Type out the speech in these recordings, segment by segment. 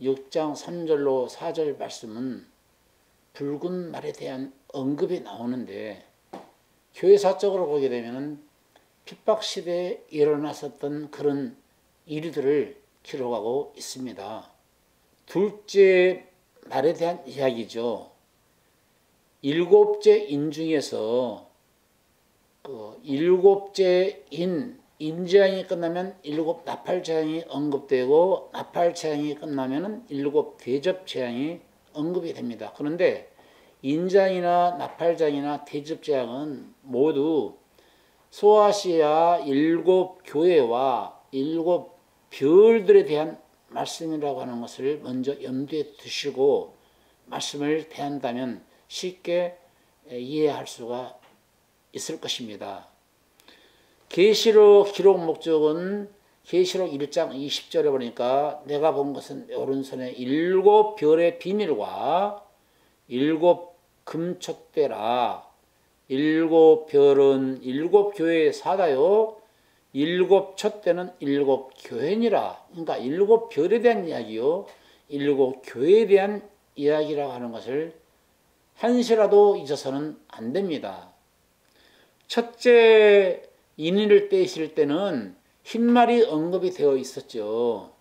6장 3절로 4절 말씀은 붉은 말에 대한 언급이 나오는데 교회사적으로 보게 되면 핍박시대에 일어났었던 그런 일들을 기록하고 있습니다. 둘째 말에 대한 이야기죠. 일곱째 인 중에서 일곱째 인재앙이 끝나면 일곱 나팔재앙이 언급되고 나팔재앙이 끝나면 일곱 대접재앙이 언급이 됩니다. 그런데 인재앙이나 나팔재앙이나 대접재앙은 모두 소아시아 일곱 교회와 일곱 별들에 대한 말씀이라고 하는 것을 먼저 염두에 두시고 말씀을 대한다면 쉽게 이해할 수가 있을 것입니다. 계시록 기록 목적은 계시록 1장 20절에 보니까 내가 본 것은 오른손에 일곱 별의 비밀과 일곱 금촛대라. 일곱 별은 일곱 교회의 사다요 일곱 촛대는 일곱 교회니라. 그러니까 일곱 별에 대한 이야기요 일곱 교회에 대한 이야기라고 하는 것을 한시라도 잊어서는 안 됩니다. 첫째 인을 떼실 때는 흰말이 언급이 되어 있었죠.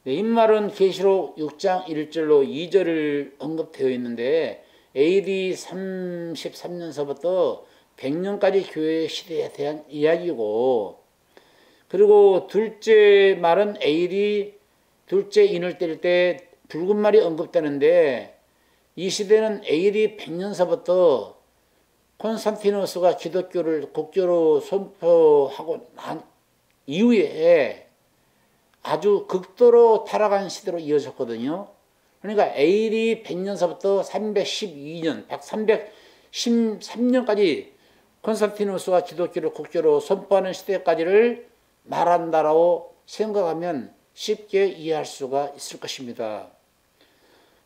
흰말은 계시록 6장 1절로 2절을 언급되어 있는데 AD 33년서부터 100년까지 교회 시대에 대한 이야기고, 그리고 둘째 말은 AD 둘째 인을 뗄 때 붉은 말이 언급되는데 이 시대는 AD 100년서부터 콘스탄티누스가 기독교를 국교로 선포하고 난 이후에 아주 극도로 타락한 시대로 이어졌거든요. 그러니까 AD 100년서부터 312년, 313년까지 콘스탄티누스가 기독교를 국교로 선포하는 시대까지를 말한다라고 생각하면 쉽게 이해할 수가 있을 것입니다.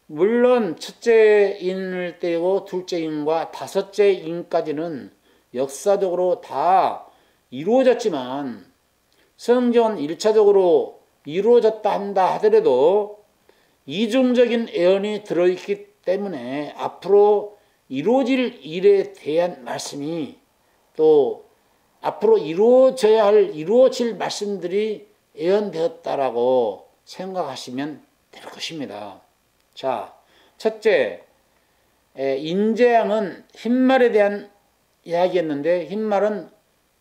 물론 첫째 인을 떼고 둘째 인과 다섯째 인까지는 역사적으로 다 이루어졌지만 성경은 1차적으로 이루어졌다 한다 하더라도 이중적인 애언이 들어있기 때문에 앞으로 이루어질 일에 대한 말씀이 또 앞으로 이루어질 말씀들이 예언되었다라고 생각하시면 될 것입니다. 자, 첫째, 인재앙은 흰말에 대한 이야기였는데 흰말은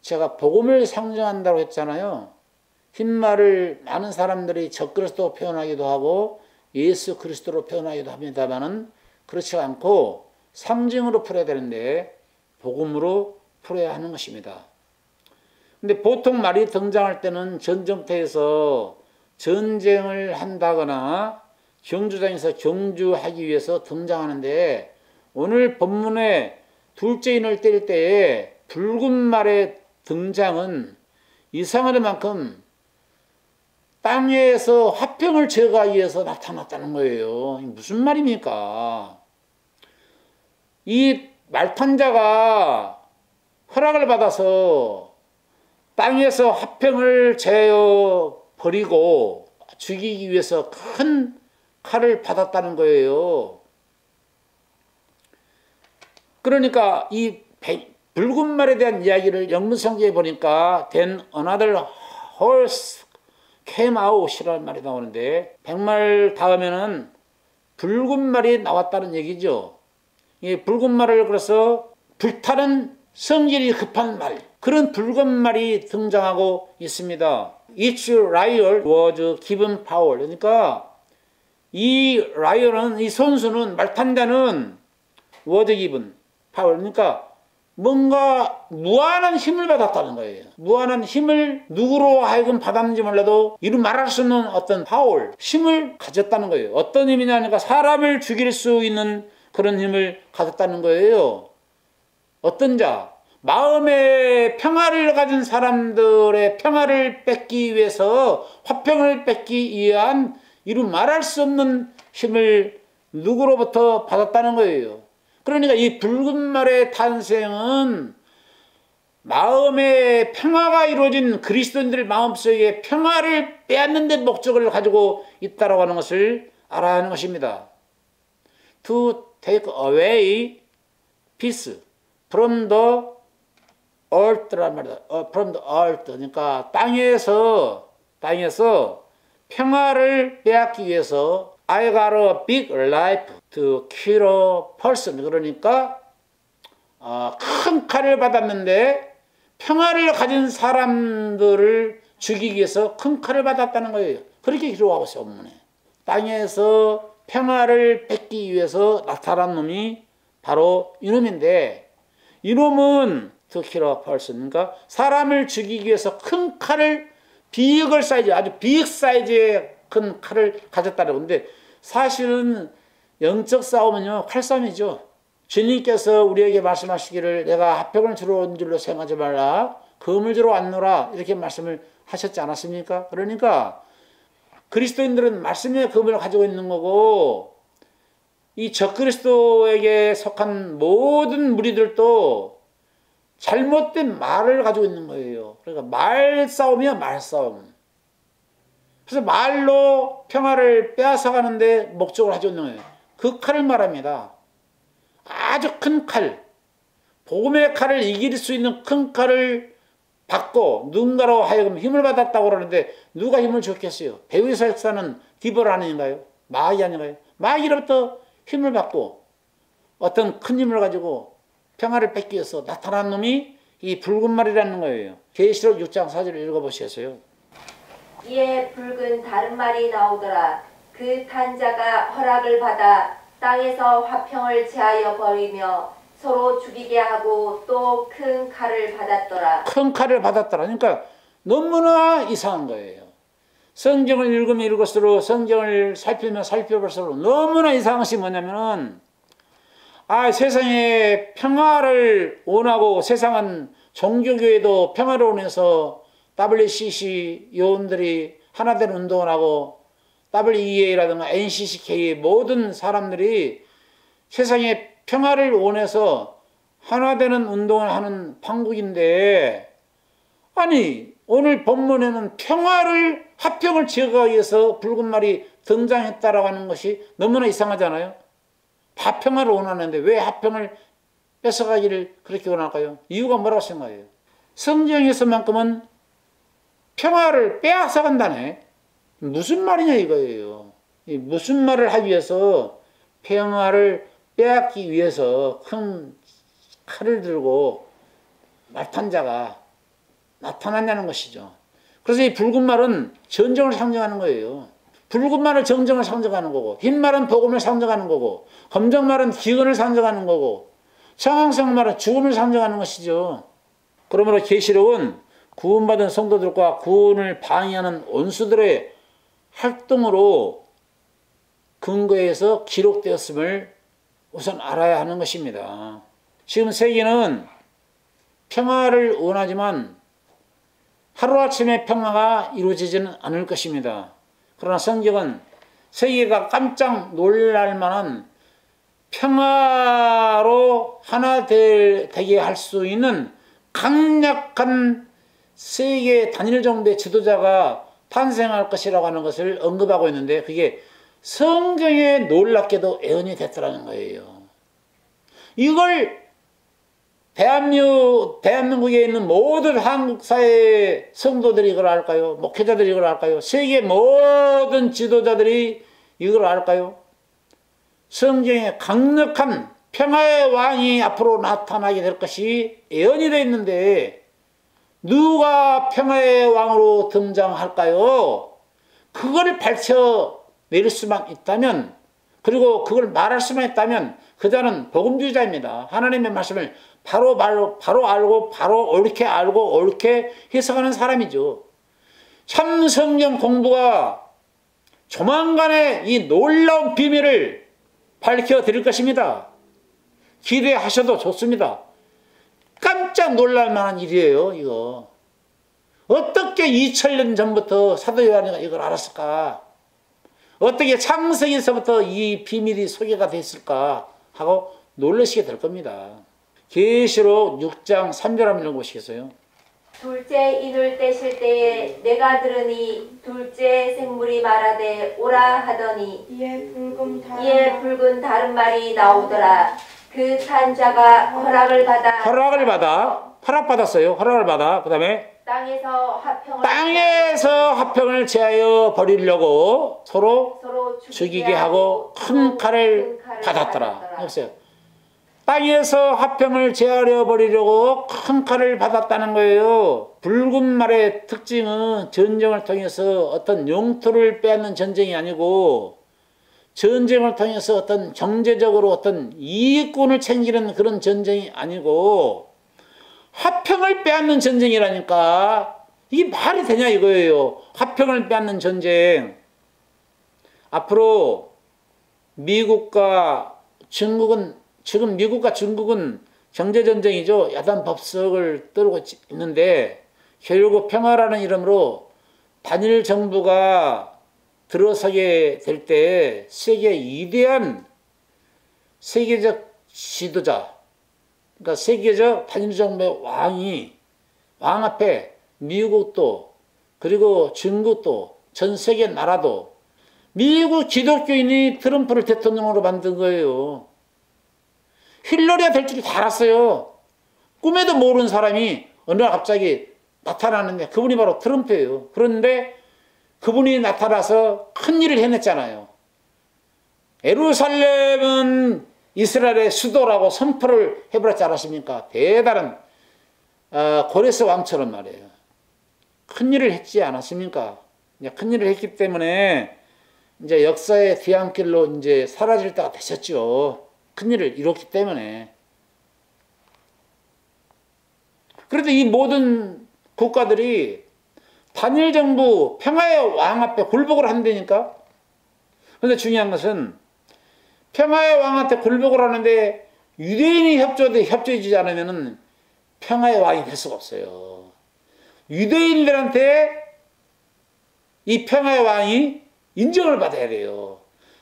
제가 복음을 상징한다고 했잖아요. 흰말을 많은 사람들이 적그리스도 표현하기도 하고 예수 그리스도로 표현하기도 합니다만은 그렇지 않고 상징으로 풀어야 되는데 복음으로 풀어야 하는 것입니다. 근데 보통 말이 등장할 때는 전쟁터에서 전쟁을 한다거나 경주장에서 경주하기 위해서 등장하는데 오늘 본문의 둘째 인을 뗄 때에 붉은 말의 등장은 이상할 만큼 땅에서 화평을 제거하기 위해서 나타났다는 거예요. 무슨 말입니까? 이 말탄자가 허락을 받아서 땅에서 화평을 제어 버리고 죽이기 위해서 큰 칼을 받았다는 거예요. 그러니까 이 붉은 말에 대한 이야기를 영문 성경에 보니까 Then another horse came out이라는 말이 나오는데 백말 다음에는 붉은 말이 나왔다는 얘기죠. 이 붉은 말을 그래서 불타는 성질이 급한 말, 그런 붉은 말이 등장하고 있습니다. Each liar was given power. 그러니까 이 라이언은, 이 선수는, 말탄자는 was given power. 그러니까 뭔가 무한한 힘을 받았다는 거예요. 무한한 힘을 누구로 하여금 받았는지 몰라도 이루 말할 수 없는 어떤 파워, 힘을 가졌다는 거예요. 어떤 힘이냐 하니까 사람을 죽일 수 있는 그런 힘을 가졌다는 거예요. 어떤 자, 마음의 평화를 가진 사람들의 평화를 뺏기 위해서 화평을 뺏기 위한 이루 말할 수 없는 힘을 누구로부터 받았다는 거예요. 그러니까 이 붉은 말의 탄생은 마음의 평화가 이루어진 그리스도인들 마음속에 평화를 빼앗는 데 목적을 가지고 있다고 하는 것을 알아야 하는 것입니다. To take away peace from the earth란 말이다. From the earth. 그러니까 땅에서 평화를 빼앗기 위해서 I got a big life to kill a person. 그러니까 큰 칼을 받았는데 평화를 가진 사람들을 죽이기 위해서 큰 칼을 받았다는 거예요. 그렇게 기록하고 있어요. 본문에. 땅에서 평화를 뺏기 위해서 나타난 놈이 바로 이놈인데, 이놈은 to kill a person, 그러니까 사람을 죽이기 위해서 큰 칼을, 비글 사이즈, 아주 빅 사이즈의 큰 칼을 가졌다는 건데, 사실은 영적 싸움은요, 칼싸움이죠. 주님께서 우리에게 말씀하시기를 내가 화평을 주러 온 줄로 생각하지 말라, 금을 주러 왔노라, 이렇게 말씀을 하셨지 않았습니까? 그러니까 그리스도인들은 말씀의 금을 가지고 있는 거고, 이 적그리스도에게 속한 모든 무리들도 잘못된 말을 가지고 있는 거예요. 그러니까 말싸움이야, 말싸움. 그래서 말로 평화를 빼앗아 가는데 목적을 가지고 있는 거예요. 그 칼을 말합니다. 아주 큰 칼, 복음의 칼을 이길 수 있는 큰 칼을 받고 누군가로 하여금 힘을 받았다고 그러는데, 누가 힘을 줬겠어요? 배후에서 역사는 디벌 아닌가요? 마귀 아닌가요? 마귀로부터 힘을 받고 어떤 큰 힘을 가지고 평화를 뺏기 위해서 나타난 놈이 이 붉은 말이라는 거예요. 계시록 6장 4절을 읽어보시겠어요? 이에 붉은 다른 말이 나오더라. 그 탄자가 허락을 받아 땅에서 화평을 제하여 버리며 서로 죽이게 하고 또 큰 칼을 받았더라. 큰 칼을 받았더라. 그러니까 너무나 이상한 거예요. 성경을 읽으면 읽을수록, 성경을 살피면 살펴볼수록 너무나 이상한 것이 뭐냐면은, 세상에 평화를 원하고, 세상은 종교교회도 평화를 원해서 WCC 요원들이 하나된 운동을 하고, WEA라든가 NCCK 모든 사람들이 세상에 평화를 원해서 하나되는 운동을 하는 판국인데, 아니 오늘 본문에는 평화를, 화평을 지어가기 위해서 붉은 말이 등장했다라고 하는 것이 너무나 이상하잖아요. 다 평화를 원하는데 왜 화평을 뺏어가기를 그렇게 원할까요? 이유가 뭐라고 생각해요? 성경에서만큼은 평화를 빼앗아 간다네. 무슨 말이냐 이거예요. 무슨 말을 하기 위해서, 평화를 빼앗기 위해서 큰 칼을 들고 말탄자가 나타났냐는 것이죠. 그래서 이 붉은 말은 전쟁을 상징하는 거예요. 붉은 말은 정정을 상징하는 거고, 흰 말은 복음을 상징하는 거고, 검정 말은 기근을 상징하는 거고, 청황색 말은 죽음을 상징하는 것이죠. 그러므로 계시록은 구원받은 성도들과 구원을 방해하는 원수들의 활동으로 근거해서 기록되었음을 우선 알아야 하는 것입니다. 지금 세계는 평화를 원하지만 하루아침에 평화가 이루어지지는 않을 것입니다. 그러나 성경은 세계가 깜짝 놀랄 만한 평화로 하나 되게 할 수 있는 강력한 세계 단일 정도의 지도자가 탄생할 것이라고 하는 것을 언급하고 있는데, 그게 성경에 놀랍게도 예언이 됐더라는 거예요. 이걸 대한민국에 있는 모든 한국 사회 성도들이 이걸 알까요? 목회자들이 이걸 알까요? 세계 모든 지도자들이 이걸 알까요? 성경에 강력한 평화의 왕이 앞으로 나타나게 될 것이 예언이 되어 있는데, 누가 평화의 왕으로 등장할까요? 그걸 밝혀낼 수만 있다면, 그리고 그걸 말할 수만 있다면 그 자는 복음주의자입니다. 하나님의 말씀을 바로 알고, 바로 옳게 알고 옳게 해석하는 사람이죠. 참 성경 공부가 조만간에 이 놀라운 비밀을 밝혀드릴 것입니다. 기대하셔도 좋습니다. 깜짝 놀랄 만한 일이에요, 이거. 어떻게 2000년 전부터 사도 요한이가 이걸 알았을까? 어떻게 창세기에서부터 이 비밀이 소개가 됐을까? 하고 놀라시게 될 겁니다. 계시록 6장 3절 한번 읽어보시겠어요? 둘째 인을 떼실 때에 내가 들으니 둘째 생물이 말하되 오라 하더니 이에 붉은 다른 말이 나오더라. 그 탄 자가 허락을 받아 허락받았어요. 허락을 받아. 그 다음에 땅에서 화평을 제하여 버리려고 서로 죽이게 하고 큰 칼을 받았더라. 보세요. 땅에서 화평을 제하려 버리려고 큰 칼을 받았다는 거예요. 붉은 말의 특징은 전쟁을 통해서 어떤 영토를 빼앗는 전쟁이 아니고 전쟁을 통해서 어떤 경제적으로 어떤 이익권을 챙기는 그런 전쟁이 아니고 화평을 빼앗는 전쟁이라니까. 이게 말이 되냐 이거예요. 화평을 빼앗는 전쟁. 앞으로 미국과 중국은, 지금 미국과 중국은 경제전쟁이죠. 야단 법석을 떨고 있는데 결국 평화라는 이름으로 단일 정부가 들어서게 될 때 세계의 위대한 세계적 지도자, 그러니까 세계적 단일 정부의 왕 앞에 미국도 그리고 중국도 전 세계 나라도 미국 기독교인이 트럼프를 대통령으로 만든 거예요. 힐러리가 될 줄 다 알았어요. 꿈에도 모르는 사람이 어느 날 갑자기 나타나는데 그분이 바로 트럼프예요. 그런데 그분이 나타나서 큰 일을 해냈잖아요. 예루살렘은 이스라엘의 수도라고 선포를 해버렸지 않았습니까? 대단한 고레스 왕처럼 말이에요. 큰 일을 했지 않았습니까? 큰 일을 했기 때문에 이제 역사의 뒤안길로 이제 사라질 때가 되셨죠. 큰 일을 이뤘기 때문에. 그런데 이 모든 국가들이 단일 정부 평화의 왕 앞에 굴복을 한다니까. 그런데 중요한 것은 평화의 왕한테 굴복을 하는데 유대인이 협조해주지 않으면 평화의 왕이 될 수가 없어요. 유대인들한테 이 평화의 왕이 인정을 받아야 돼요.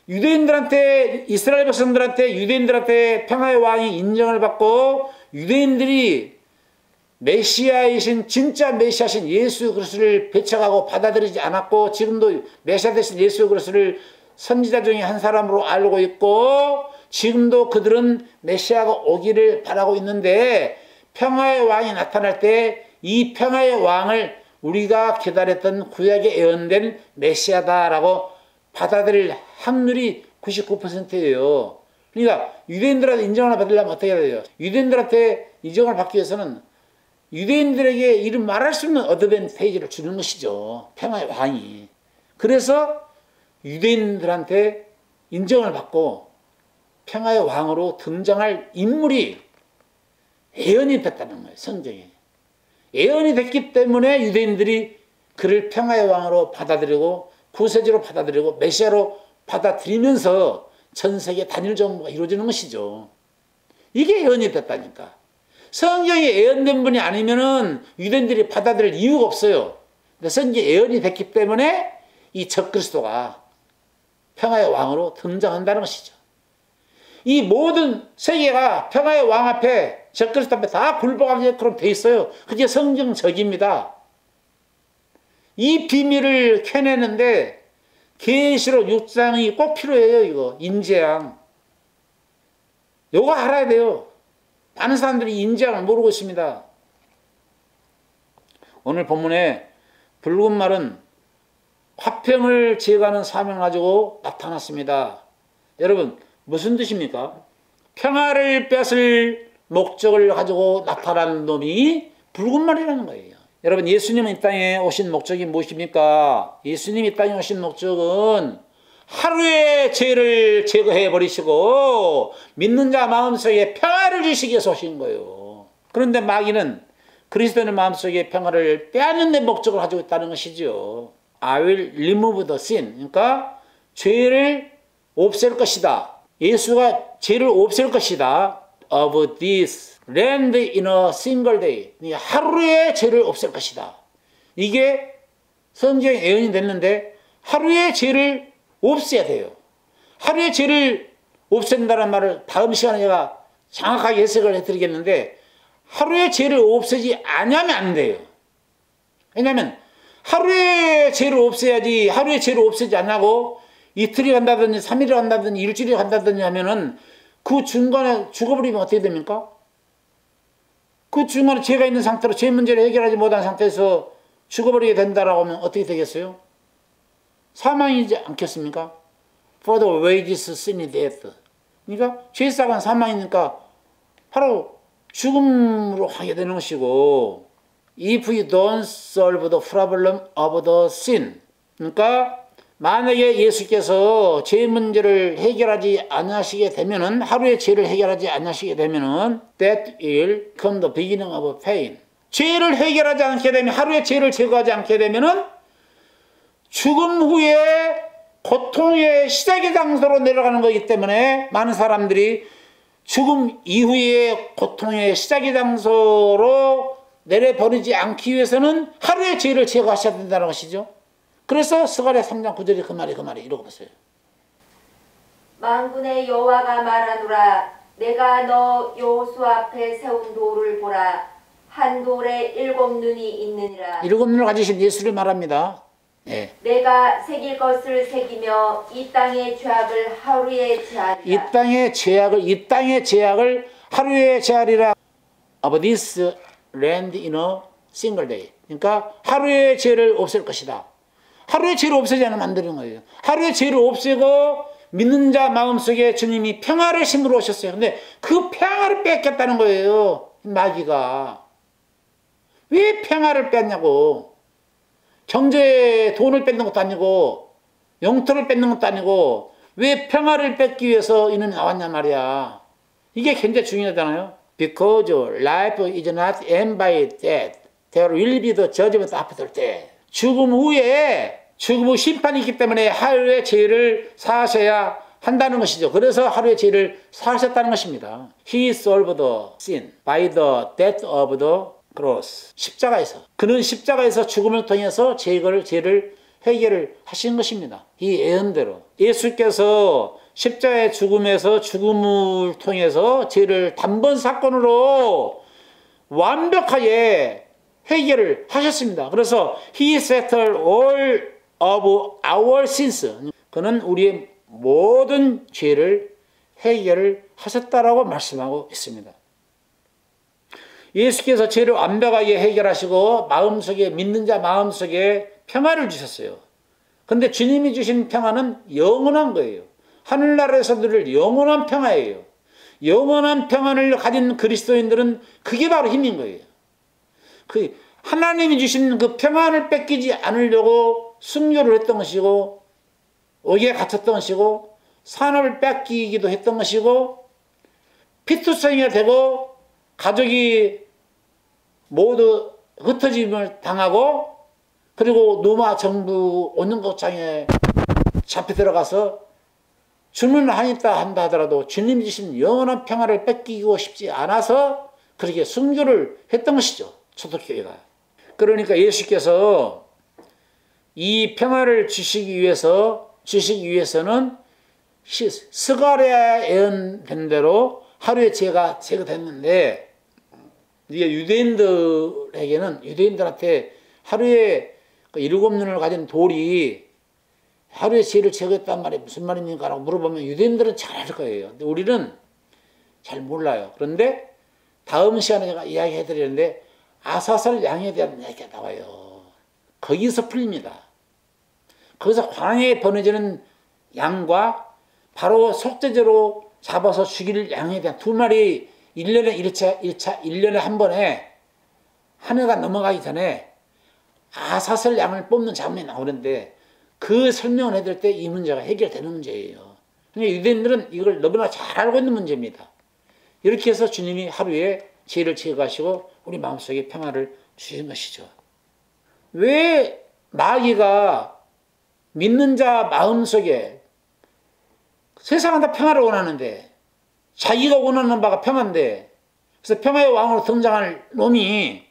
유대인들한테, 이스라엘 백성들한테, 유대인들한테 평화의 왕이 인정을 받고 유대인들이 메시아이신, 진짜 메시아신 예수 그리스도를 배척하고 받아들이지 않았고 지금도 메시아 되신 예수 그리스도를 선지자 중에 한 사람으로 알고 있고 지금도 그들은 메시아가 오기를 바라고 있는데 평화의 왕이 나타날 때 이 평화의 왕을 우리가 기다렸던 구약에 예언된 메시아다라고 받아들일 확률이 99%예요. 그러니까 유대인들한테 인정을 받으려면 어떻게 해야 돼요? 유대인들한테 인정을 받기 위해서는 유대인들에게 이름 말할 수 없는 어드밴테이지를 주는 것이죠. 평화의 왕이. 그래서 유대인들한테 인정을 받고 평화의 왕으로 등장할 인물이 예언이 됐다는 거예요. 성경에. 예언이 됐기 때문에 유대인들이 그를 평화의 왕으로 받아들이고 구세주로 받아들이고 메시아로 받아들이면서 전 세계 단일 정부가 이루어지는 것이죠. 이게 예언이 됐다니까. 성경에 예언된 분이 아니면은 유대인들이 받아들일 이유가 없어요. 근데 성경에 예언이 됐기 때문에 이 적그리스도가 평화의 왕으로 등장한다는 것이죠. 이 모든 세계가 평화의 왕 앞에 적그리스도 앞에 다 굴복하게끔 돼 있어요. 그게 성경적입니다. 이 비밀을 캐내는데 계시록 6장이 꼭 필요해요. 이거 인재양. 이거 알아야 돼요. 많은 사람들이 인재양을 모르고 있습니다. 오늘 본문에 붉은 말은 화평을 제거하는 사명을 가지고 나타났습니다. 여러분 무슨 뜻입니까? 평화를 뺏을 목적을 가지고 나타나는 놈이 붉은 말이라는 거예요. 여러분 예수님은 이 땅에 오신 목적이 무엇입니까? 예수님이 이 땅에 오신 목적은 하루의 죄를 제거해 버리시고 믿는 자 마음속에 평화를 주시기 위해서 오신 거예요. 그런데 마귀는 그리스도의 마음속에 평화를 빼앗는 데 목적을 가지고 있다는 것이죠. I will remove the sin. 그러니까 죄를 없앨 것이다. 예수가 죄를 없앨 것이다. Of this land in a single day. 하루에 죄를 없앨 것이다. 이게 성경에 예언이 됐는데 하루에 죄를 없애야 돼요. 하루에 죄를 없앤다는 말을 다음 시간에 제가 정확하게 해석을 해드리겠는데 하루에 죄를 없애지 않으면 안 돼요. 왜냐하면 하루에 죄를 없애야지, 하루에 죄를 없애지 않냐고 이틀이 간다든지 3일이 간다든지 일주일이 간다든지 하면은 그 중간에 죽어버리면 어떻게 됩니까? 그 중간에 죄가 있는 상태로 죄 문제를 해결하지 못한 상태에서 죽어버리게 된다라고 하면 어떻게 되겠어요? 사망이지 않겠습니까? For the wages of sin is death. 그러니까 죄사건 사망이니까 바로 죽음으로 하게 되는 것이고, if you don't solve the problem of the sin, 그러니까 만약에 예수께서 죄 문제를 해결하지 않으시게 되면은, 하루의 죄를 해결하지 않으시게 되면은 that will come the beginning of pain. 죄를 해결하지 않게 되면, 하루의 죄를 제거하지 않게 되면은 죽음 후에 고통의 시작의 장소로 내려가는 거기 때문에 많은 사람들이 죽음 이후에 고통의 시작의 장소로 내려버리지 않기 위해서는 하루의 죄를 제거하셔야 된다는 것이죠. 그래서 스가랴 3장 9절에 그 말이 읽어보세요. 만군의 여호와가 말하노라. 내가 너 여호수 앞에 세운 돌을 보라. 한 돌에 7 눈이 있느니라. 7 눈을 가지신 예수를 말합니다. 네. 내가 새길 것을 새기며 이 땅의 죄악을 하루에 제하리라. 이 땅의 죄악을 하루에 제하리라. Of this land in a single day. 그러니까 하루의 죄를 없앨 것이다. 하루의 죄를 없애지 않으면 안 되는 거예요. 하루의 죄를 없애고 믿는 자 마음속에 주님이 평화를 심으러 오셨어요. 근데 그 평화를 뺏겠다는 거예요. 마귀가. 왜 평화를 뺐냐고. 경제에 돈을 뺏는 것도 아니고 영토를 뺏는 것도 아니고 왜 평화를 뺏기 위해서 이는 나왔냐 말이야. 이게 굉장히 중요하잖아요. Because life is not end by death. There will be the judgment after death. 죽음 후 심판이 있기 때문에 하루의 죄를 사하셔야 한다는 것이죠. 그래서 하루의 죄를 사하셨다는 것입니다. He solved the sin by the death of the cross. 십자가에서. 그는 십자가에서 죽음을 통해서 죄를 해결을 하신 것입니다. 이 예언대로. 예수께서 십자가의 죽음에서 죽음을 통해서 죄를 단번 사건으로 완벽하게 해결을 하셨습니다. 그래서 He settled all of our sins. 그는 우리의 모든 죄를 해결을 하셨다라고 말씀하고 있습니다. 예수께서 죄를 완벽하게 해결하시고 마음속에 믿는 자 마음속에 평화를 주셨어요. 그런데 주님이 주신 평화는 영원한 거예요. 하늘나라에서 누릴 영원한 평화예요. 영원한 평안을 가진 그리스도인들은 그게 바로 힘인 거예요. 그 하나님이 주신 그 평안을 뺏기지 않으려고 순교를 했던 것이고 옥에 갇혔던 것이고 산업을 뺏기기도 했던 것이고 피투성이가 되고 가족이 모두 흩어짐을 당하고 그리고 로마 정부 온영극장에 잡혀 들어가서 주문을 한다 하더라도 주님 주신 영원한 평화를 뺏기고 싶지 않아서 그렇게 순교를 했던 것이죠. 초대교회가. 그러니까 예수께서 이 평화를 주시기 위해서는 스가랴 예언된 대로 하루의 죄가 제거됐는데 이게 유대인들한테 하루에 7 눈을 가진 돌이 하루의 죄를 제거했단 말이 무슨 말입니까? 라고 물어보면 유대인들은 잘 알 거예요. 근데 우리는 잘 몰라요. 그런데 다음 시간에 제가 이야기해 드리는데 아사슬 양에 대한 이야기가 나와요. 거기서 풀립니다. 거기서 광야에 보내지는 양과 바로 속죄제로 잡아서 죽일 양에 대한 2마리 1년에 1년에 한 번에 한 해가 넘어가기 전에 아사슬 양을 뽑는 장면이 나오는데 그 설명을 해드릴 때 이 문제가 해결되는 문제예요. 그러니까 유대인들은 이걸 너무나 잘 알고 있는 문제입니다. 이렇게 해서 주님이 하루에 죄를 제거하시고 우리 마음속에 평화를 주신 것이죠. 왜 마귀가 믿는 자 마음속에 세상은 다 평화를 원하는데 자기가 원하는 바가 평화인데 그래서 평화의 왕으로 등장할 놈이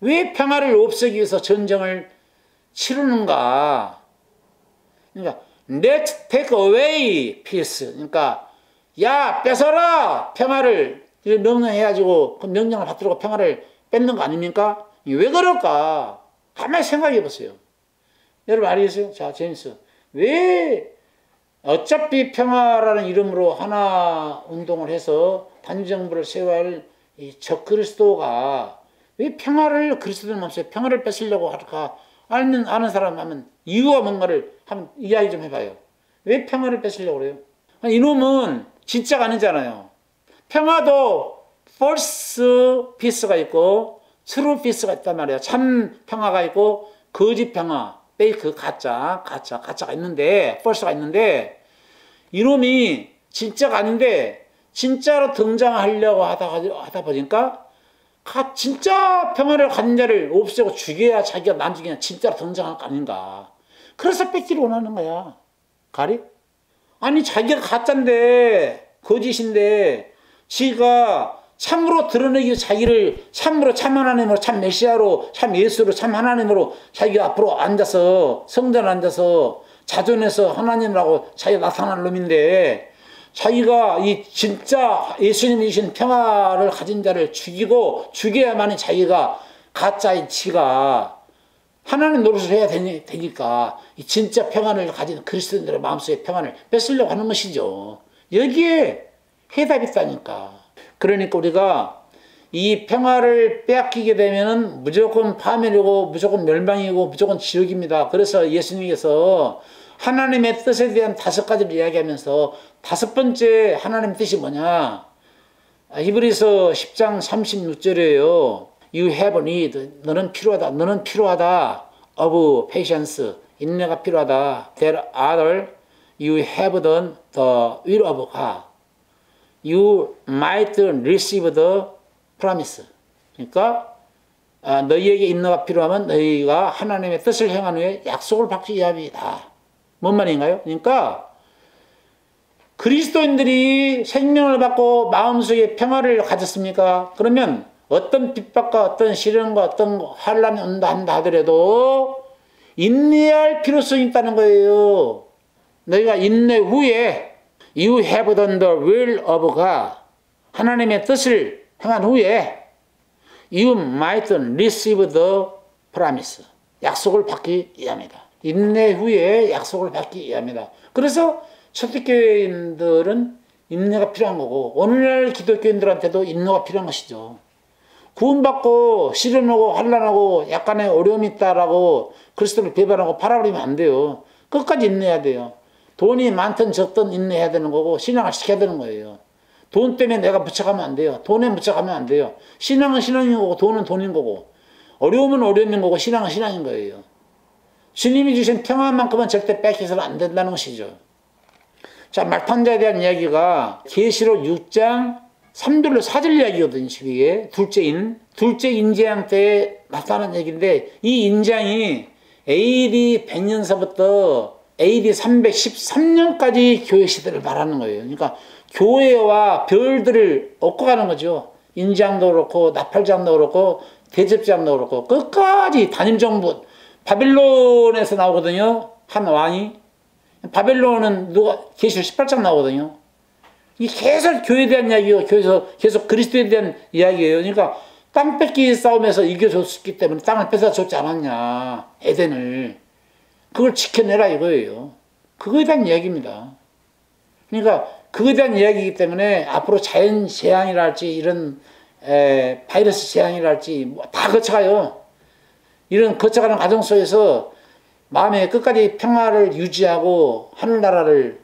왜 평화를 없애기 위해서 전쟁을 치르는가? 그러니까 let's take away peace. 그러니까 야 뺏어라 평화를 명령해가지고 그 명령을 받들고 평화를 뺏는 거 아닙니까? 왜 그럴까? 가만히 생각해 보세요. 여러분 알겠어요? 자, 제임스. 왜 어차피 평화라는 이름으로 하나 운동을 해서 단정부를 세워야 할 이 적그리스도가 왜 평화를 그리스도인 마음속에 평화를 뺏으려고 할까? 아는 사람 하면 이유가 뭔가를 한번 이야기 좀 해봐요. 왜 평화를 뺏으려고 그래요? 이놈은 진짜가 아니잖아요. 평화도 false peace가 있고 true peace가 있단 말이에요. 참 평화가 있고 거짓 평화, fake 가짜가 있는데 false가 있는데 이놈이 진짜가 아닌데 진짜로 등장하려고 하다 보니까 진짜 평화를 가진 자를 없애고 죽여야 자기가 나중에 진짜로 등장할 거 아닌가. 그래서 뺏기를 원하는 거야. 가리? 아니 자기가 가짜인데 거짓인데 지가 참으로 드러내기 자기를 참으로 참 하나님으로 참 메시아로 참 예수로 참 하나님으로 자기가 앞으로 앉아서 성전에 앉아서 자존해서 하나님이라고 자기가 나타난 놈인데 자기가 이 진짜 예수님이 주신 평화를 가진 자를 죽여야만이 자기가 가짜인 지가 하나님 노릇을 해야 되니까 이 진짜 평안을 가진 그리스도인들의 마음속에 평안을 뺏으려고 하는 것이죠. 여기에 해답이 있다니까. 그러니까 우리가 이 평화를 빼앗기게 되면은 무조건 파멸이고 무조건 멸망이고 무조건 지옥입니다. 그래서 예수님께서 하나님의 뜻에 대한 5가지를 이야기하면서 5번째 하나님의 뜻이 뭐냐? 히브리서 10장 36절이에요. You have need. 너는 필요하다. 너는 필요하다. Of patience. 인내가 필요하다. There other you have done the will of God. You might receive the promise. 그러니까 너희에게 인내가 필요하면 너희가 하나님의 뜻을 행한 후에 약속을 받기 위함이다. 뭔 말인가요? 그러니까 그리스도인들이 생명을 받고 마음속에 평화를 가졌습니까? 그러면 어떤 핍박과 어떤 시련과 어떤 환란이 온다 한다 하더라도 인내해야 할 필요성이 있다는 거예요. 너희가 인내 후에 You have done the will of God. 하나님의 뜻을 행한 후에 You might receive the promise. 약속을 받기 위함이다. 인내 후에 약속을 받기 위함이다. 그래서 초대교회인들은 인내가 필요한 거고 오늘날 기독교인들한테도 인내가 필요한 것이죠. 구원받고 시련하고 환난하고 약간의 어려움이 있다라고 그리스도를 배반하고 팔아버리면 안 돼요. 끝까지 인내해야 돼요. 돈이 많든 적든 인내해야 되는 거고 신앙을 지켜야 되는 거예요. 돈 때문에 내가 묻혀가면 안 돼요. 돈에 묻혀가면 안 돼요. 신앙은 신앙인 거고 돈은 돈인 거고 어려움은 어려움인 거고 신앙은 신앙인 거예요. 주님이 주신 평안만큼은 절대 뺏겨서는 안 된다는 것이죠. 자, 말탄자에 대한 이야기가 계시록 6장 3절로 4절 이야기거든요. 이게 둘째 인재양 때 나타난 얘기인데 이 인장이 AD 100년서부터 AD 313년까지 교회 시대를 말하는 거예요. 그러니까 교회와 별들을 얻고 가는 거죠. 인장도 그렇고 나팔장도 그렇고 대접장도 그렇고 끝까지 단임정부 바빌론에서 나오거든요. 한 왕이. 바벨론은 계시록 18장 나오거든요. 이 계속 교회에 대한 이야기예요. 교회에서 계속 그리스도에 대한 이야기예요. 그러니까 땅 뺏기 싸움에서 이겨줬기 때문에 땅을 뺏어줬지 않았냐. 에덴을. 그걸 지켜내라 이거예요. 그거에 대한 이야기입니다. 그러니까 그거에 대한 이야기이기 때문에 앞으로 자연 재앙이랄지 이런 바이러스 재앙이랄지 뭐 다 거쳐가요. 이런 거쳐가는 과정 속에서 마음에 끝까지 평화를 유지하고 하늘나라를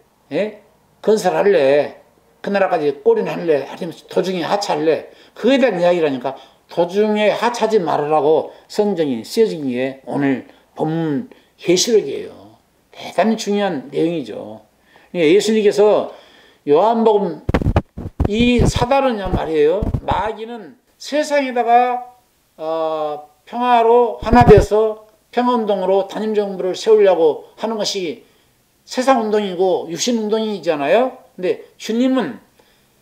건설할래. 그 나라까지 꼬린할래. 아니면 도중에 하차할래. 그거에 대한 이야기라니까 도중에 하차하지 말으라고 성경이 쓰여지기에 오늘 본문 계시록이에요. 대단히 중요한 내용이죠. 예수님께서 요한복음 이 사단은 말이에요. 마귀는 세상에다가 평화로 하나 되어서 평화운동으로 단임정부를 세우려고 하는 것이 세상운동이고 육신운동이잖아요. 근데 주님은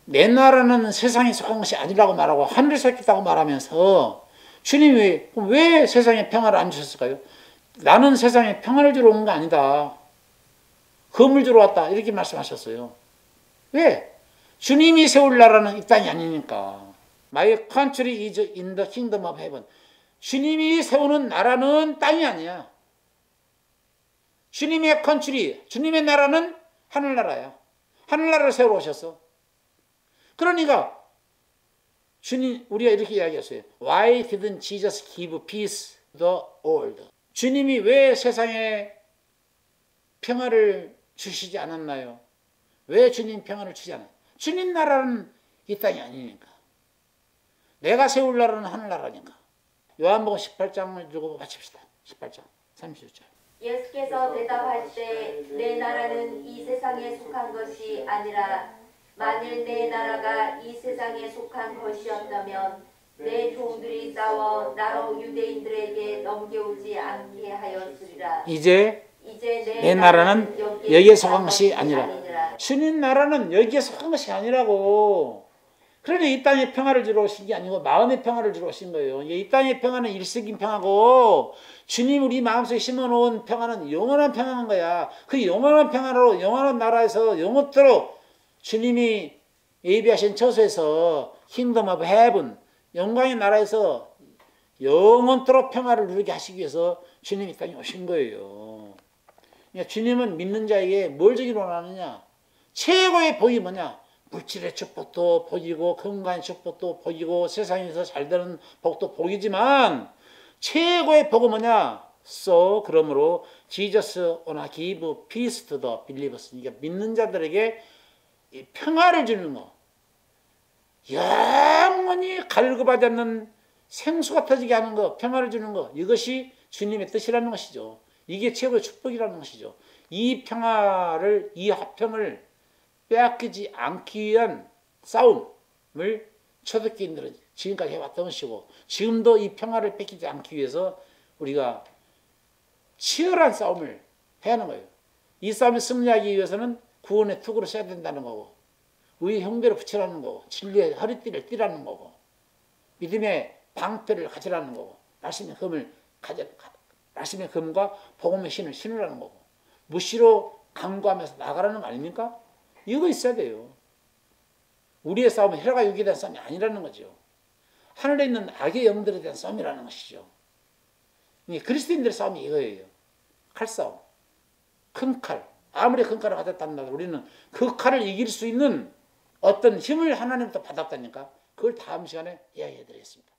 내 나라는 세상에 속한 것이 아니라고 말하고 하늘에 속했다고 말하면서 주님이 왜 세상에 평화를 안 주셨을까요? 나는 세상에 평화를 주러 온 거 아니다. 검을 주러 왔다. 이렇게 말씀하셨어요. 왜? 주님이 세울 나라는 이 땅이 아니니까. My country is in the kingdom of heaven. 주님이 세우는 나라는 땅이 아니야. 주님의 컨트리, 주님의 나라는 하늘나라야. 하늘나라를 세우러 오셨어. 그러니까 주님, 우리가 이렇게 이야기했어요. Why didn't Jesus give peace to the world? 주님이 왜 세상에 평화를 주시지 않았나요? 왜 주님 평화를 주지 않아요? 주님 나라는 이 땅이 아니니까. 내가 세울 나라는 하늘나라니까. 요한복음 18장을 두고 마칩시다. 18장 30절. 예수께서 대답하시되 내 나라는 이 세상에 속한 것이 아니라 만일 내 나라가 이 세상에 속한 것이었다면 내 종들이 싸워 나로 유대인들에게 넘겨오지 않게 하였으리라. 이제 내 나라는 여기에 속한 것이 아니라. 주님 나라는 여기에 속한 것이 아니라고. 그러니 이 땅에 평화를 주러 오신 게 아니고 마음의 평화를 주러 오신 거예요. 이 땅의 평화는 일시적인 평화고 주님 우리 마음속에 심어놓은 평화는 영원한 평화인 거야. 그 영원한 평화로 영원한 나라에서 영원토록 주님이 예비하신 처소에서 킹덤 오브 헤븐 영광의 나라에서 영원토록 평화를 누리게 하시기 위해서 주님이 이 땅에 오신 거예요. 그러니까 주님은 믿는 자에게 뭘 주기를 원하느냐? 최고의 복이 뭐냐? 물질의 축복도 복이고 건강의 축복도 복이고 세상에서 잘 되는 복도 복이지만 최고의 복은 뭐냐? So 그러므로 Jesus wanna give peace to the believers. 그러니까 믿는 자들에게 이 평화를 주는 거. 영원히 갈급하지 않는 생수가 터지게 하는 거, 평화를 주는 거. 이것이 주님의 뜻이라는 것이죠. 이게 최고의 축복이라는 것이죠. 이 평화를, 이 화평을 빼앗기지 않기 위한 싸움을 초대교인들은 지금까지 해왔던 것이고 지금도 이 평화를 뺏기지 않기 위해서 우리가 치열한 싸움을 해야 하는 거예요. 이 싸움에 승리하기 위해서는 구원의 투구를 써야 된다는 거고 의의 형배를 붙이라는 거고 진리의 허리띠를 띠라는 거고 믿음의 방패를 가지라는 거고 말씀의 금과 복음의 신을 신으라는 거고 무시로 강구하면서 나가라는 거 아닙니까? 이거 있어야 돼요. 우리의 싸움은 혈과 육에 대한 싸움이 아니라는 거죠. 하늘에 있는 악의 영들에 대한 싸움이라는 것이죠. 그리스도인들의 싸움이 이거예요. 칼싸움. 큰 칼. 아무리 큰 칼을 가졌다면 우리는 그 칼을 이길 수 있는 어떤 힘을 하나님부터 받았다니까. 그걸 다음 시간에 이야기해 드리겠습니다.